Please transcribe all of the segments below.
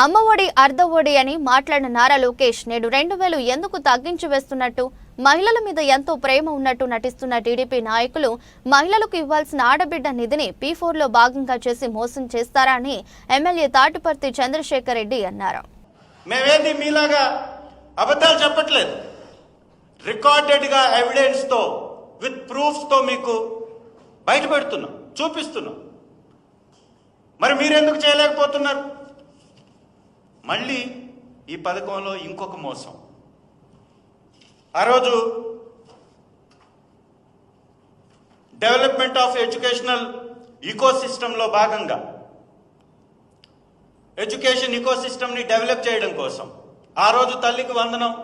అమ్మఒడి అర్ధఒడి అని మాట్లాడిన నారా లోకేష్ నేడు 2000 ఎందుకు తగ్గించి వేస్తున్నట్టు, మహిళల మీద ఎంతో ప్రేమ ఉన్నట్టు నటిస్తున్న టీడీపీ నాయకులు మహిళలకు ఇవ్వాల్సిన ఆడబిడ్డ నిధిని P4లో భాగంగా చేసి మోసం చేస్తారా అని ఎమ్మెల్యే తాటిపర్తి చంద్రశేఖర్ రెడ్డి అన్నారు. మేమేంది మీలాగా అబద్ధాలు చెప్పట్లేదు. రికార్డెడ్ గా ఎవిడెన్స్ తో విత్ ప్రూఫ్స్ తో మీకు బయట పెడుతున్నాం, చూపిస్తున్నాం. మరి మీరెందుకు చేయలేకపోతున్నారు? మళ్ళీ ఈ పథకంలో ఇంకొక మోసం. ఆ రోజు డెవలప్మెంట్ ఆఫ్ ఎడ్యుకేషనల్ ఈకోసిస్టంలో భాగంగా ఎడ్యుకేషన్ ఈకోసిస్టమ్ని డెవలప్ చేయడం కోసం ఆ రోజు తల్లికి వందనం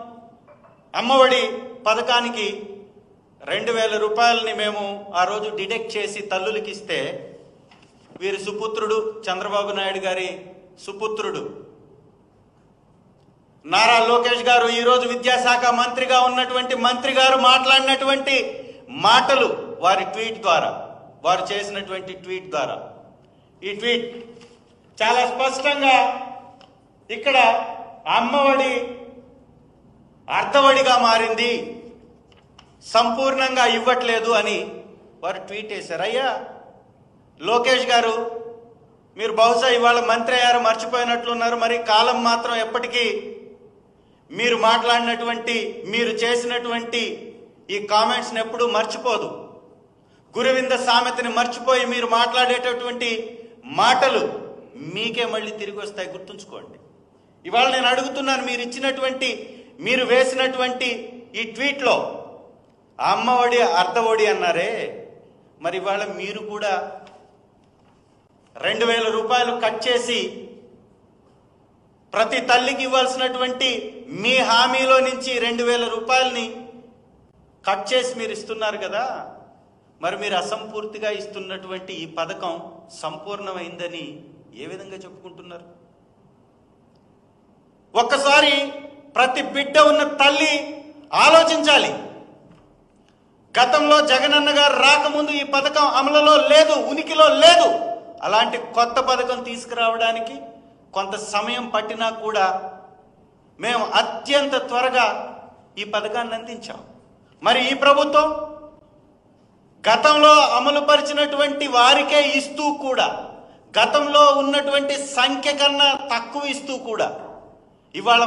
అమ్మఒడి పథకానికి 2000 రూపాయలని మేము ఆ రోజు డిడక్ట్ చేసి తల్లులకి ఇస్తే, వీరి సుపుత్రుడు చంద్రబాబు నాయుడు గారి సుపుత్రుడు నారా లోకేష్ గారు ఈరోజు విద్యాశాఖ మంత్రిగా ఉన్నటువంటి మంత్రి గారు మాట్లాడినటువంటి మాటలు, వారి ట్వీట్ ద్వారా, వారు చేసినటువంటి ట్వీట్ ద్వారా, ఈ ట్వీట్ చాలా స్పష్టంగా ఇక్కడ అమ్మఒడి అర్ధవడిగా మారింది, సంపూర్ణంగా ఇవ్వట్లేదు అని వారు ట్వీట్ చేశారు. అయ్యా లోకేష్ గారు, మీరు బహుశా ఇవాళ మంత్రి అయ్యారు, మర్చిపోయినట్లున్నారు. మరి కాలం మాత్రం ఎప్పటికీ మీరు మాట్లాడినటువంటి, మీరు చేసినటువంటి ఈ కామెంట్స్ని ఎప్పుడూ మర్చిపోదు. గురువింద సామెతని మర్చిపోయి మీరు మాట్లాడేటటువంటి మాటలు మీకే మళ్ళీ తిరిగి వస్తాయి, గుర్తుంచుకోండి. ఇవాళ నేను అడుగుతున్నాను, మీరు ఇచ్చినటువంటి, మీరు వేసినటువంటి ఈ ట్వీట్లో అమ్మఒడి అర్ధఒడి అన్నారే, మరి ఇవాళ మీరు కూడా 2000 రూపాయలు కట్ చేసి ప్రతి తల్లికి ఇవ్వాల్సినటువంటి మీ హామీలో నుంచి 2000 రూపాయలని కట్ చేసి మీరు ఇస్తున్నారు కదా. మరి మీరు అసంపూర్తిగా ఇస్తున్నటువంటి ఈ పథకం సంపూర్ణమైందని ఏ విధంగా చెప్పుకుంటున్నారు? ఒక్కసారి ప్రతి బిడ్డ ఉన్న తల్లి ఆలోచించాలి. గతంలో జగనన్న గారు రాకముందు ఈ పథకం అమలులో లేదు, ఉనికిలో లేదు. అలాంటి కొత్త పథకం తీసుకురావడానికి కొంత సమయం పట్టినా కూడా మేము అత్యంత త్వరగా ఈ పథకాన్ని అందించాం. మరి ఈ ప్రభుత్వం గతంలో అమలుపరిచినటువంటి వారికే ఇస్తూ కూడా, గతంలో ఉన్నటువంటి సంఖ్య కన్నా తక్కువ ఇస్తూ కూడా ఇవాళ